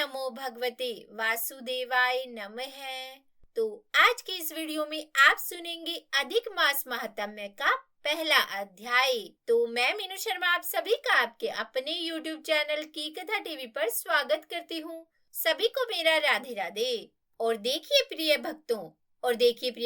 नमो भगवते वासुदेवाय नमः। तो आज के इस वीडियो में आप सुनेंगे अधिक मास महात्म्य का पहला अध्याय। तो मैं मीनू शर्मा आप सभी का आपके अपने YouTube चैनल की कथा टीवी पर स्वागत करती हूँ। सभी को मेरा राधे राधे। और देखिए प्रिय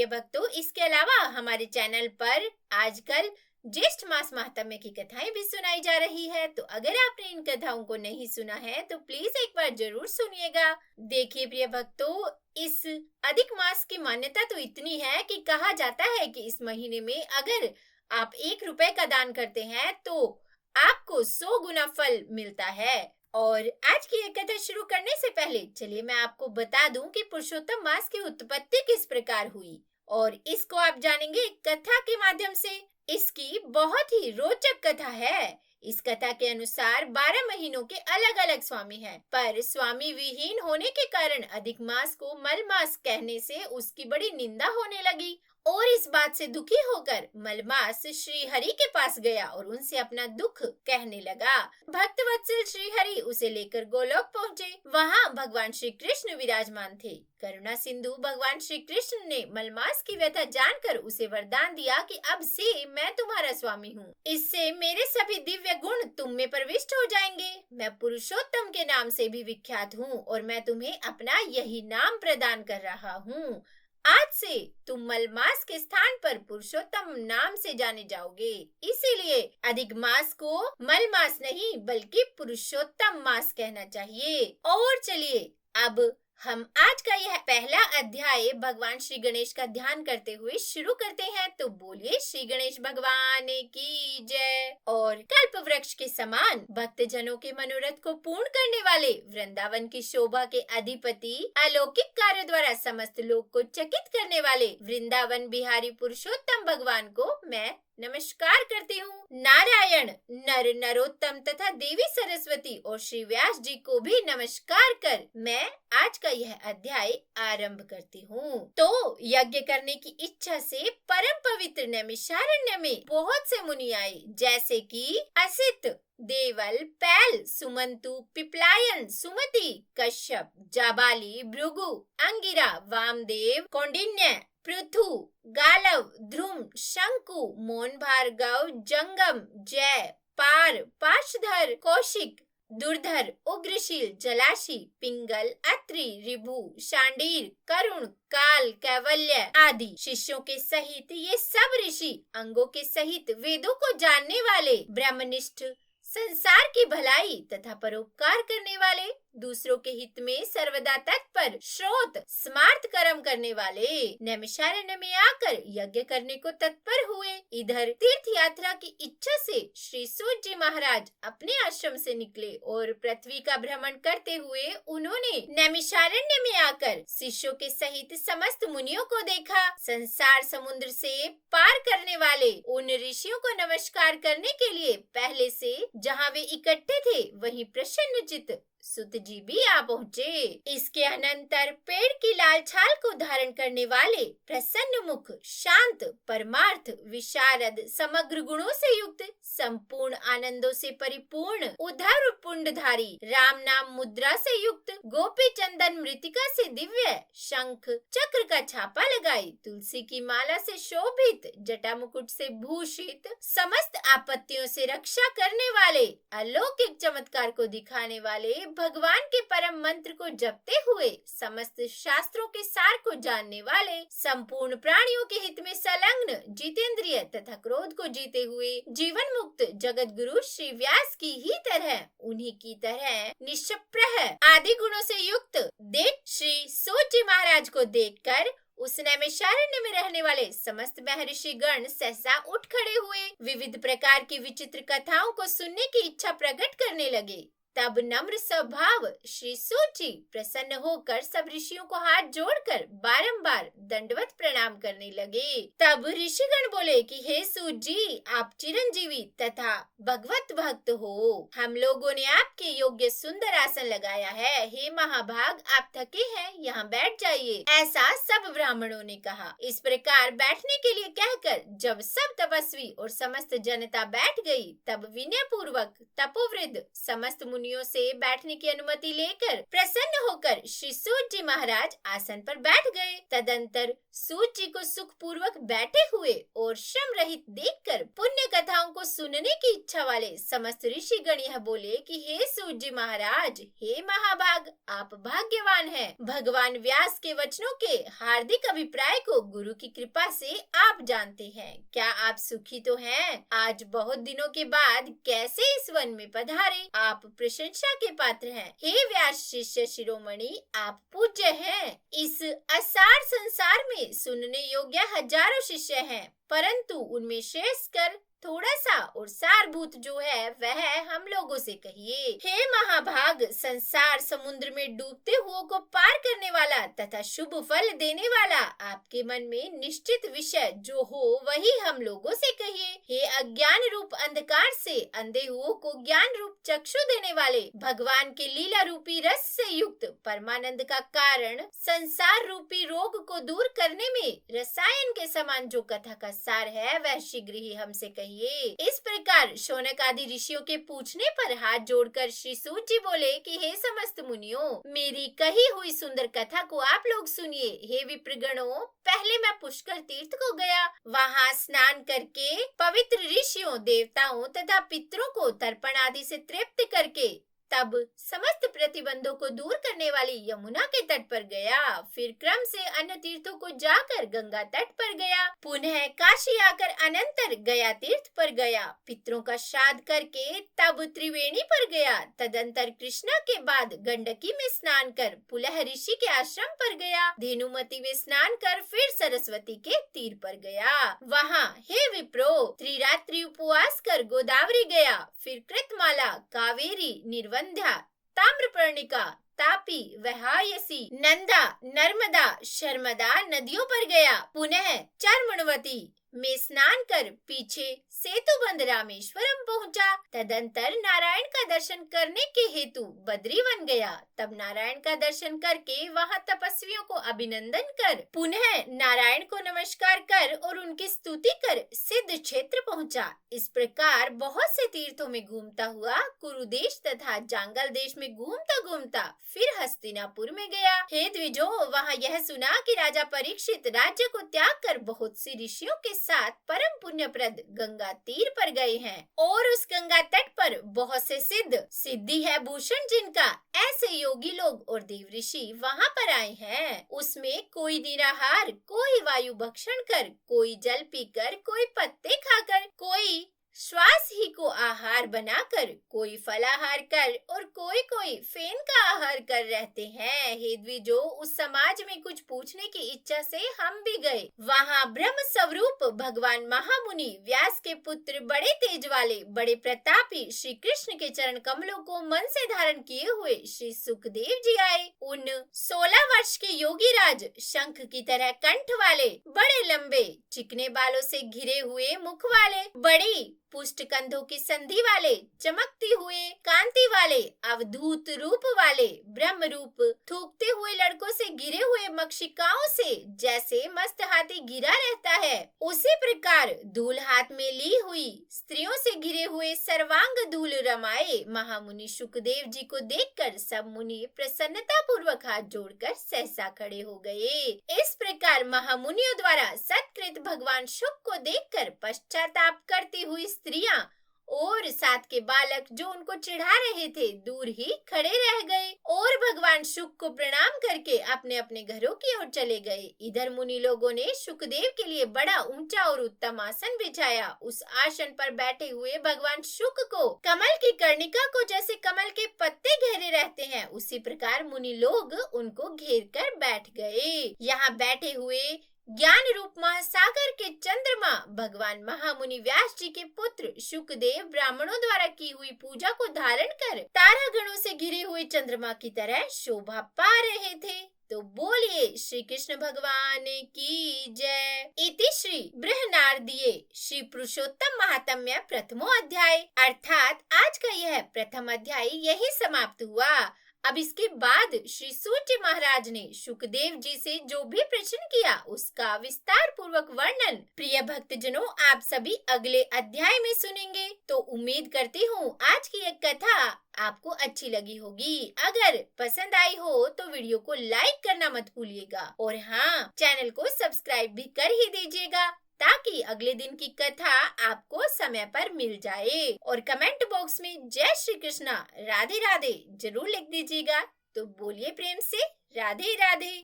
भक्तों, इसके अलावा हमारे चैनल पर आजकल ज्येष्ठ मास महात्म्य की कथाएं भी सुनाई जा रही है। तो अगर आपने इन कथाओं को नहीं सुना है तो प्लीज एक बार जरूर सुनिएगा। देखिए प्रिय भक्तों, इस अधिक मास की मान्यता तो इतनी है कि कहा जाता है कि इस महीने में अगर आप 1 रुपए का दान करते हैं तो आपको 100 गुना फल मिलता है। और आज की एक कथा शुरू करने से पहले चलिए मैं आपको बता दूं कि पुरुषोत्तम मास की उत्पत्ति किस प्रकार हुई, और इसको आप जानेंगे एक कथा के माध्यम से। इसकी बहुत ही रोचक कथा है। इस कथा के अनुसार 12 महीनों के अलग अलग स्वामी हैं, पर स्वामी विहीन होने के कारण अधिक मास को मल मास कहने से उसकी बड़ी निंदा होने लगी। और इस बात से दुखी होकर मलमास श्री हरि के पास गया और उनसे अपना दुख कहने लगा। भक्त वत्सल श्री हरि उसे लेकर गोलोक पहुँचे। वहाँ भगवान श्री कृष्ण विराजमान थे। करुणा सिंधु भगवान श्री कृष्ण ने मलमास की व्यथा जानकर उसे वरदान दिया कि अब से मैं तुम्हारा स्वामी हूँ। इससे मेरे सभी दिव्य गुण तुम में प्रविष्ट हो जाएंगे। मैं पुरुषोत्तम के नाम से भी विख्यात हूँ और मैं तुम्हें अपना यही नाम प्रदान कर रहा हूँ। आज से तुम मलमास के स्थान पर पुरुषोत्तम नाम से जाने जाओगे। इसीलिए अधिक मास को मलमास नहीं बल्कि पुरुषोत्तम मास कहना चाहिए। और चलिए अब हम आज का यह पहला अध्याय भगवान श्री गणेश का ध्यान करते हुए शुरू करते हैं। तो बोलिए श्री गणेश भगवान की जय। और कल्प वृक्ष के समान भक्त जनों के मनोरथ को पूर्ण करने वाले वृंदावन की शोभा के अधिपति, अलौकिक कार्य द्वारा समस्त लोक को चकित करने वाले वृंदावन बिहारी पुरुषोत्तम भगवान को मैं नमस्कार करती हूँ। नारायण, नर नरोत्तम तथा देवी सरस्वती और श्री व्यास जी को भी नमस्कार कर मैं आज का यह अध्याय आरंभ करती हूँ। तो यज्ञ करने की इच्छा से परम पवित्र नैमिषारण्य में बहुत से मुनि आए, जैसे कि असित, देवल, पैल, सुमंतु, पिपलायन, सुमति, कश्यप, जाबाली, भृगु, अंगिरा, वामदेव, कौंडिन्य, पृथु, गालव, ध्रुम, शंकु, मोन भार्गव, जंगम, जय, पार, पार्शधर, कौशिक, दुर्धर, उग्रशील, जलाशी, पिंगल, अत्रि, रिभु, शांडीर, करुण, काल, कैवल्य आदि शिष्यों के सहित ये सब ऋषि अंगों के सहित वेदों को जानने वाले, ब्रह्मनिष्ठ, संसार की भलाई तथा परोपकार करने वाले, दूसरों के हित में सर्वदा तत्पर, श्रोत, स्मार्त कर्म करने वाले नैमिषारण्य में आकर यज्ञ करने को तत्पर हुए। इधर तीर्थ यात्रा की इच्छा से श्री सूत जी महाराज अपने आश्रम से निकले और पृथ्वी का भ्रमण करते हुए उन्होंने नैमिषारण्य में आकर शिष्यों के सहित समस्त मुनियों को देखा। संसार समुद्र से पार करने वाले उन ऋषियों को नमस्कार करने के लिए पहले से जहाँ वे इकट्ठे थे वहीं प्रसन्नचित्त सुत जी भी आ पहुँचे। इसके अनंतर पेड़ की लाल छाल को धारण करने वाले प्रसन्न मुख, शांत, परमार्थ, विशारद, समग्र गुणों से युक्त, संपूर्ण आनंदों से परिपूर्ण, उधर पुंडधारी, राम नाम मुद्रा से युक्त, गोपी चंदन मृतिका से दिव्य, शंख चक्र का छापा लगाई, तुलसी की माला से शोभित, जटा मुकुट से भूषित, समस्त आपत्तियों से रक्षा करने वाले, अलौकिक चमत्कार को दिखाने वाले, भगवान के परम मंत्र को जपते हुए समस्त शास्त्रों के सार को जानने वाले, संपूर्ण प्राणियों के हित में संलग्न, जितेंद्रिय तथा क्रोध को जीते हुए जीवन मुक्त जगत गुरु श्री व्यास की ही तरह, उन्हीं की तरह निष्प्रह आदि गुणों से युक्त देख श्री सूत जी महाराज को देखकर उस नैमिषारण्य में रहने वाले समस्त महर्षि गण सहसा उठ खड़े हुए, विविध प्रकार की विचित्र कथाओं को सुनने की इच्छा प्रकट करने लगे। तब नम्र स्वभाव श्री सूत जी प्रसन्न होकर सब ऋषियों को हाथ जोड़कर बारंबार दंडवत प्रणाम करने लगे। तब ऋषिगण बोले कि हे सूत जी, आप चिरंजीवी तथा भगवत भक्त हो। हम लोगों ने आपके योग्य सुंदर आसन लगाया है। हे महाभाग, आप थके हैं, यहाँ बैठ जाइए। ऐसा सब ब्राह्मणों ने कहा। इस प्रकार बैठने के लिए कहकर जब सब तपस्वी और समस्त जनता बैठ गई, तब विनय पूर्वक तपोवृद्ध समस्त मुनि मुनियों से बैठने की अनुमति लेकर प्रसन्न होकर श्री सूत जी महाराज आसन पर बैठ गए। तदंतर सूत जी को सुख पूर्वक बैठे हुए और श्रम रहित देखकर पुण्य कथाओं को सुनने की इच्छा वाले समस्त ऋषिगण यह बोले कि हे सूत जी महाराज, हे महाभाग, आप भाग्यवान हैं। भगवान व्यास के वचनों के हार्दिक अभिप्राय को गुरु की कृपा से आप जानते हैं। क्या आप सुखी तो हैं? आज बहुत दिनों के बाद कैसे इस वन में पधारे? आप प्रशंसा के पात्र हैं। हे व्यास शिष्य शिरोमणि, आप पूज्य हैं। इस असार संसार में सुनने योग्य हजारों शिष्य हैं, परंतु उनमें श्रेष्ठकर थोड़ा सा और सारभूत जो है वह हम लोगों से कहिए। हे महाभाग, संसार समुद्र में डूबते हुओं को पार करने वाला तथा शुभ फल देने वाला आपके मन में निश्चित विषय जो हो वही हम लोगों से कहिए। हे अज्ञान रूप अंधकार से अंधे हुओं को ज्ञान रूप चक्षु देने वाले, भगवान के लीला रूपी रस से युक्त परमानंद का कारण, संसार रूपी रोग को दूर करने में रसायन के समान जो कथा का सार है वह शीघ्र ही हमसे कहिए। इस प्रकार शौनक आदि ऋषियों के पूछने पर हाथ जोड़कर श्री सूत जी बोले कि हे समस्त मुनियों, मेरी कही हुई सुंदर कथा को आप लोग सुनिए। हे विप्रगणों, पहले मैं पुष्कर तीर्थ को गया। वहाँ स्नान करके पवित्र ऋषियों, देवताओं तथा पितरों को तर्पण आदि से तृप्त करके तब समस्त प्रतिबंधों को दूर करने वाली यमुना के तट पर गया। फिर क्रम से अन्य तीर्थों को जाकर गंगा तट पर गया। पुनः काशी आकर अनंतर गया तीर्थ पर गया। पितरों का श्राद्ध करके तब त्रिवेणी पर गया। तदंतर कृष्णा के बाद गंडकी में स्नान कर पुलह ऋषि के आश्रम पर गया। धेनुमती में स्नान कर फिर सरस्वती के तीर पर गया। वहाँ हे विप्रो, त्रिरात्रि उपवास कर गोदावरी गया। फिर कृतमाला, कावेरी, निर्वंध्या, ताम्रपर्णिका, तापी, वहायसी, नंदा, नर्मदा, शर्मदा नदियों पर गया। पुनः चर्मणवती में स्नान कर पीछे सेतुबंध रामेश्वरम पहुंचा। तदंतर नारायण का दर्शन करने के हेतु बद्रीवन गया। तब नारायण का दर्शन करके वहां तपस्वियों को अभिनंदन कर पुनः नारायण को नमस्कार कर और उनकी स्तुति कर सिद्ध क्षेत्र पहुंचा। इस प्रकार बहुत से तीर्थों में घूमता हुआ कुरुदेश तथा जांगल देश में घूमता घूमता फिर हस्तिनापुर में गया। हे द्विजो, वहाँ यह सुना कि राजा परीक्षित राज्य को त्याग कर बहुत सी ऋषियों के साथ परम पुण्यप्रद गंगा तीर पर गए हैं और उस गंगा तट पर बहुत से सिद्धि है भूषण जिनका ऐसे योगी लोग और देव ऋषि वहाँ पर आए हैं। उसमें कोई निराहार, कोई वायु भक्षण कर, कोई जल पीकर, कोई पत्ते खाकर, कोई श्वास ही को आहार बनाकर, कोई फलाहार कर और कोई कोई फेन का आहार कर रहते हैं। हे द्विजो, उस समाज में कुछ पूछने की इच्छा से हम भी गए। वहाँ ब्रह्म स्वरूप भगवान महामुनि व्यास के पुत्र, बड़े तेज वाले, बड़े प्रतापी श्री कृष्ण के चरण कमलों को मन से धारण किए हुए श्री सुखदेव जी आए। उन 16 वर्ष के योगी राज, शंख की तरह कंठ वाले, बड़े लंबे चिकने बालों से घिरे हुए मुख वाले, बड़ी पुष्ट कंधों की संधि वाले, चमकती हुए कांति वाले, अवधूत रूप वाले, ब्रह्म रूप थूकते हुए लड़कों से घिरे हुए मक्षिकाओं से जैसे मस्त हाथी घिरा रहता है, उसी प्रकार धूल हाथ में ली हुई स्त्रियों से घिरे हुए सर्वांग धूल रमाए महामुनि सुखदेव जी को देखकर सब मुनि प्रसन्नता पूर्वक हाथ जोड़कर सहसा खड़े हो गए। इस प्रकार महामुनियों द्वारा सत्कृत भगवान शुक को देखकर पश्चाताप करती हुई स्त्रियां और साथ के बालक जो उनको चिढ़ा रहे थे दूर ही खड़े रह गए और भगवान शुक को प्रणाम करके अपने अपने घरों की ओर चले गए। इधर मुनि लोगों ने शुकदेव के लिए बड़ा ऊंचा और उत्तम आसन बिछाया। उस आसन पर बैठे हुए भगवान शुक को कमल की कर्णिका को जैसे कमल के पत्ते घेरे रहते हैं, उसी प्रकार मुनि लोग उनको घेर कर बैठ गए। यहाँ बैठे हुए ज्ञान रूप महासागर के चंद्रमा भगवान महामुनि व्यास जी के पुत्र शुकदेव ब्राह्मणों द्वारा की हुई पूजा को धारण कर तारा गणों से घिरे हुए चंद्रमा की तरह शोभा पा रहे थे। तो बोलिए श्री कृष्ण भगवान की जय। इति श्री बृहनारदीये श्री पुरुषोत्तम महात्म्य प्रथमो अध्याय, अर्थात आज का यह प्रथम अध्याय यही समाप्त हुआ। अब इसके बाद श्री सूत महाराज ने शुकदेव जी से जो भी प्रश्न किया उसका विस्तार पूर्वक वर्णन प्रिय भक्तजनों आप सभी अगले अध्याय में सुनेंगे। तो उम्मीद करती हूँ आज की एक कथा आपको अच्छी लगी होगी। अगर पसंद आई हो तो वीडियो को लाइक करना मत भूलिएगा और हाँ, चैनल को सब्सक्राइब भी कर ही दीजिएगा ताकि अगले दिन की कथा आपको समय पर मिल जाए। और कमेंट बॉक्स में जय श्री कृष्णा राधे राधे जरूर लिख दीजिएगा। तो बोलिए प्रेम से राधे राधे।